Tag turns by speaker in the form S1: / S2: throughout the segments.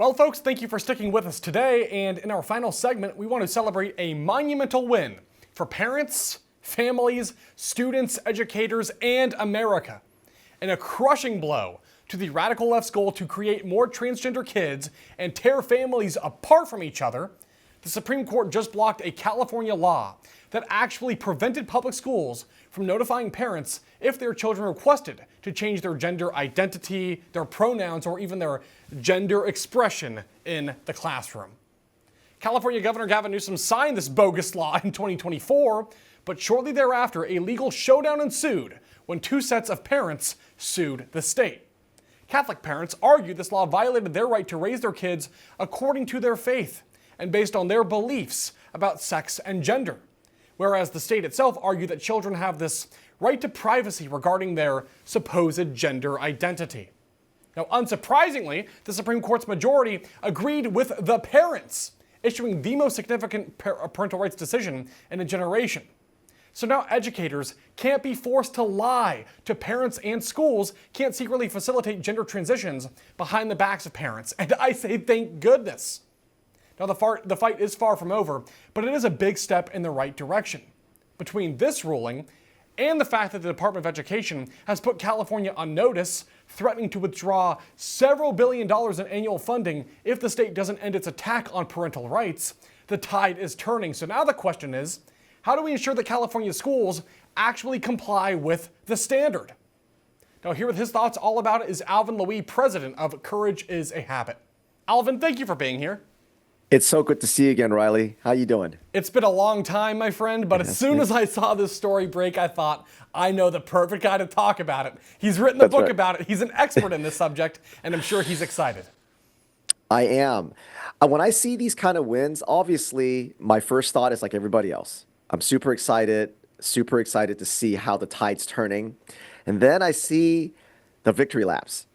S1: Well, folks, thank you for sticking with us today. And in our final segment, we want to celebrate a monumental win for parents, families, students, educators, and America. And a crushing blow to the radical left's goal to create more transgender kids and tear families apart from each other, the Supreme Court just blocked a California law that actually prevented public schools from notifying parents if their children requested to change their gender identity, their pronouns, or even their gender expression in the classroom. California Governor Gavin Newsom signed this bogus law in 2024, but shortly thereafter, a legal showdown ensued when two sets of parents sued the state. Catholic parents argued this law violated their right to raise their kids according to their faith and based on their beliefs about sex and gender, whereas the state itself argued that children have this right to privacy regarding their supposed gender identity. Now, unsurprisingly, the Supreme Court's majority agreed with the parents, issuing the most significant parental rights decision in a generation. So now educators can't be forced to lie to parents, and schools can't secretly facilitate gender transitions behind the backs of parents. And I say thank goodness. Now the fight is far from over, but it is a big step in the right direction. Between this ruling and the fact that the Department of Education has put California on notice, threatening to withdraw several $billions in annual funding if the state doesn't end its attack on parental rights, the tide is turning. So now the question is, how do we ensure that California schools actually comply with the standard? Now, here with his thoughts all about it is Alvin Louis, president of Courage is a Habit. Alvin, thank you for being here.
S2: It's so good to see you again, Riley. How you doing?
S1: It's been a long time, my friend, but as soon as I saw this story break, I thought, I know the perfect guy to talk about it. He's written a book about it. He's an expert in this subject, and I'm sure he's excited.
S2: I am. When I see these kind of wins, obviously, my first thought is like everybody else. I'm super excited to see how the tide's turning. And then I see the victory laps.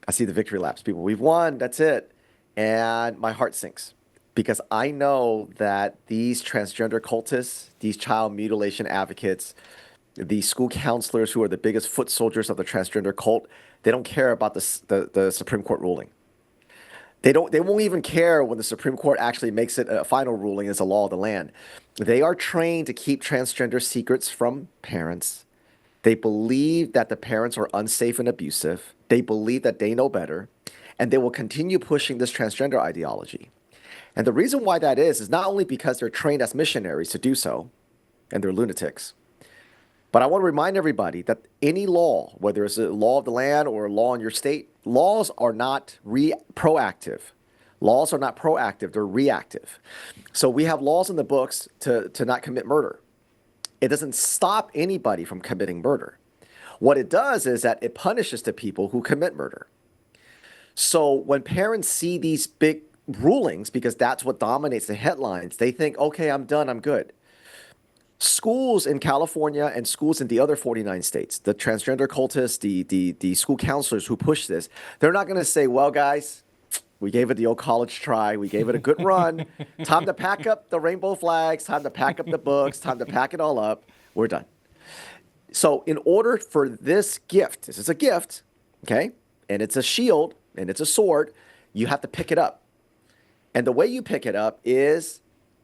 S2: People, we've won, that's it. And my heart sinks because I know that these transgender cultists, these child mutilation advocates, these school counselors who are the biggest foot soldiers of the transgender cult, they don't care about the Supreme Court ruling. They won't even care when the Supreme Court actually makes it a final ruling as a law of the land. They are trained to keep transgender secrets from parents. They believe that the parents are unsafe and abusive. They believe that they know better. And they will continue pushing this transgender ideology. And the reason why that is not only because they're trained as missionaries to do so, and they're lunatics, but I want to remind everybody that any law, whether it's a law of the land or a law in your state, laws are not proactive. Laws are not proactive, they're reactive. So we have laws in the books to not commit murder. It doesn't stop anybody from committing murder. What it does is that it punishes the people who commit murder. So when parents see these big rulings, because that's what dominates the headlines, they think, okay, I'm done, I'm good. Schools in California and schools in the other 49 states, the transgender cultists, the school counselors who push this, they're not going to say, well, guys, we gave it the old college try. We gave it a good run. Time to pack up the rainbow flags. Time to pack up the books. Time to pack it all up. We're done. So in order for this gift, this is a gift, okay, and it's a shield, and it's a sword, you have to pick it up. And the way you pick it up is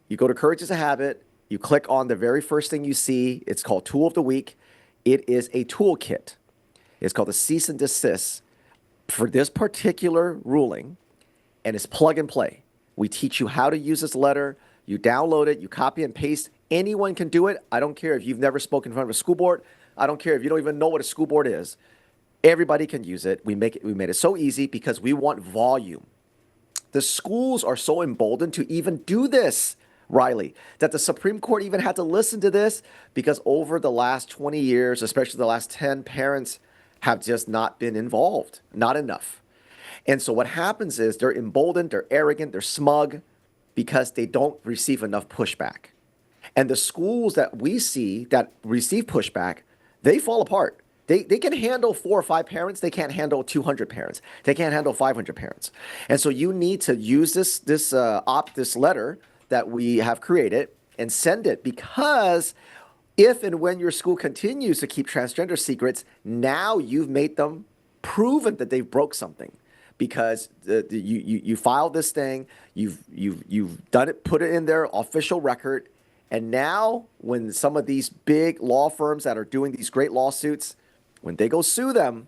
S2: you go to Courage is a Habit, you click on the very first thing you see. It's called Tool of the Week. It is a toolkit. It's called the Cease and Desist for this particular ruling, and it's plug and play. We teach you how to use this letter. You download it, you copy and paste. Anyone can do it. I don't care if you've never spoken in front of a school board. I don't care if you don't even know what a school board is. Everybody can use it. We made it so easy because we want volume. The schools are so emboldened to even do this, Riley, that the Supreme Court even had to listen to this because over the last 20 years, especially the last 10, parents have just not been involved, not enough. And so what happens is they're emboldened, they're arrogant, they're smug because they don't receive enough pushback. And the schools that we see that receive pushback, they fall apart. They can handle 4 or 5 parents. They can't handle 200 parents. They can't handle 500 parents. And so you need to use this letter that we have created and send it, because if and when your school continues to keep transgender secrets, now you've made them proven that they've broke something because you filed this thing, you've done it, put it in their official record, and now when some of these big law firms that are doing these great lawsuits, when they go sue them,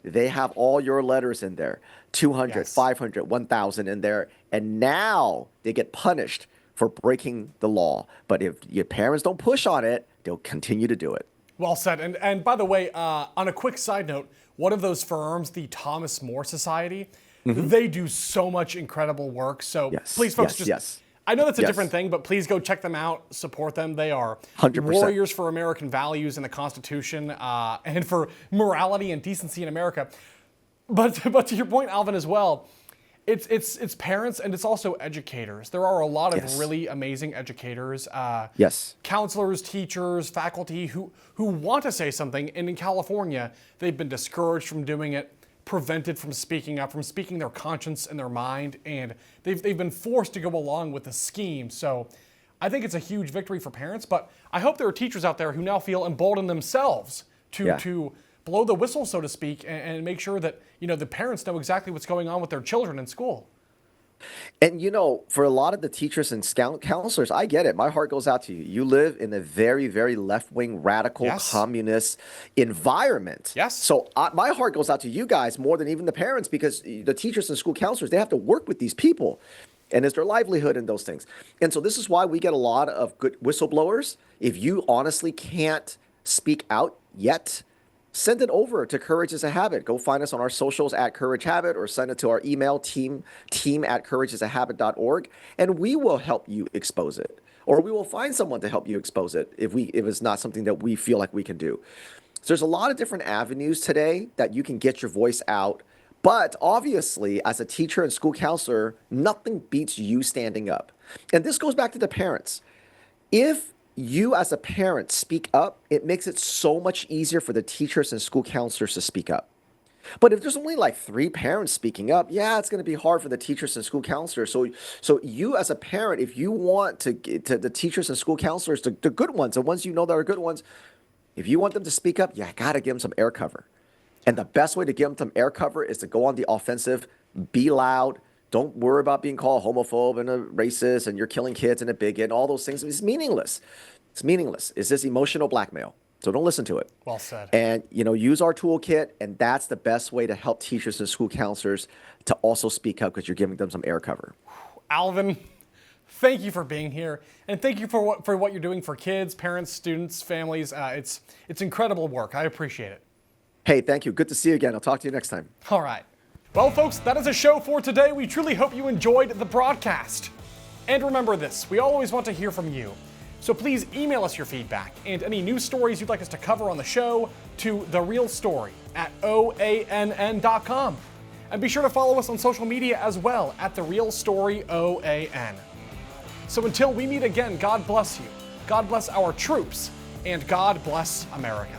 S2: they have all your letters in there, 200,
S1: Yes.
S2: 500, 1,000 in there, and now they get punished for breaking the law. But if your parents don't push on it, they'll continue to do it.
S1: Well said. And by the way, on a quick side note, one of those firms, the Thomas More Society, they do so much incredible work. So
S2: Yes,
S1: please, folks,
S2: yes.
S1: I know that's a
S2: Yes.
S1: different thing, but please go check them out, support them. They are
S2: 100%.
S1: warriors for American values and the Constitution, and for morality and decency in America. But to your point, Alvin, as well, it's parents and it's also educators. There are a lot of
S2: Yes.
S1: really amazing educators,
S2: Yes.
S1: counselors, teachers, faculty who want to say something, and in California, they've been discouraged from doing it, prevented from speaking up, from speaking their conscience and their mind, and they've been forced to go along with the scheme. So I think it's a huge victory for parents, but I hope there are teachers out there who now feel emboldened themselves to blow the whistle, so to speak, and make sure that the parents know exactly what's going on with their children in school.
S2: And for a lot of the teachers and counselors, I get it. My heart goes out to you. You live in a very, very left-wing, radical,
S1: Yes.
S2: communist environment.
S1: Yes.
S2: So my heart goes out to you guys more than even the parents, because the teachers and school counselors, they have to work with these people. And it's their livelihood and those things. And so this is why we get a lot of good whistleblowers. If you honestly can't speak out yet, send it over to Courage is a Habit. Go find us on our socials at Courage Habit, or send it to our email, team@courageisahabit.org, and we will help you expose it. Or we will find someone to help you expose it if it's not something that we feel like we can do. So there's a lot of different avenues today that you can get your voice out. But obviously, as a teacher and school counselor, nothing beats you standing up. And this goes back to the parents. If you as a parent speak up, it makes it so much easier for the teachers and school counselors to speak up. But if there's only like 3 parents speaking up, it's going to be hard for the teachers and school counselors. So you as a parent, if you want to get to the teachers and school counselors, the good ones, the ones that are good ones, if you want them to speak up, you got to give them some air cover. And the best way to give them some air cover is to go on the offensive, be loud. Don't worry about being called homophobe and a racist and you're killing kids and a bigot and all those things. It's meaningless. It's meaningless. It's just emotional blackmail. So don't listen to it.
S1: Well said.
S2: And, use our toolkit. And that's the best way to help teachers and school counselors to also speak up, because you're giving them some air cover.
S1: Alvin, thank you for being here, and thank you for what you're doing for kids, parents, students, families. It's incredible work. I appreciate it.
S2: Hey, thank you. Good to see you again. I'll talk to you next time.
S1: All right. Well, folks, that is a show for today. We truly hope you enjoyed the broadcast. And remember this, we always want to hear from you. So please email us your feedback and any news stories you'd like us to cover on the show to therealstory@oann.com. And be sure to follow us on social media as well at therealstoryOAN. So until we meet again, God bless you, God bless our troops, and God bless America.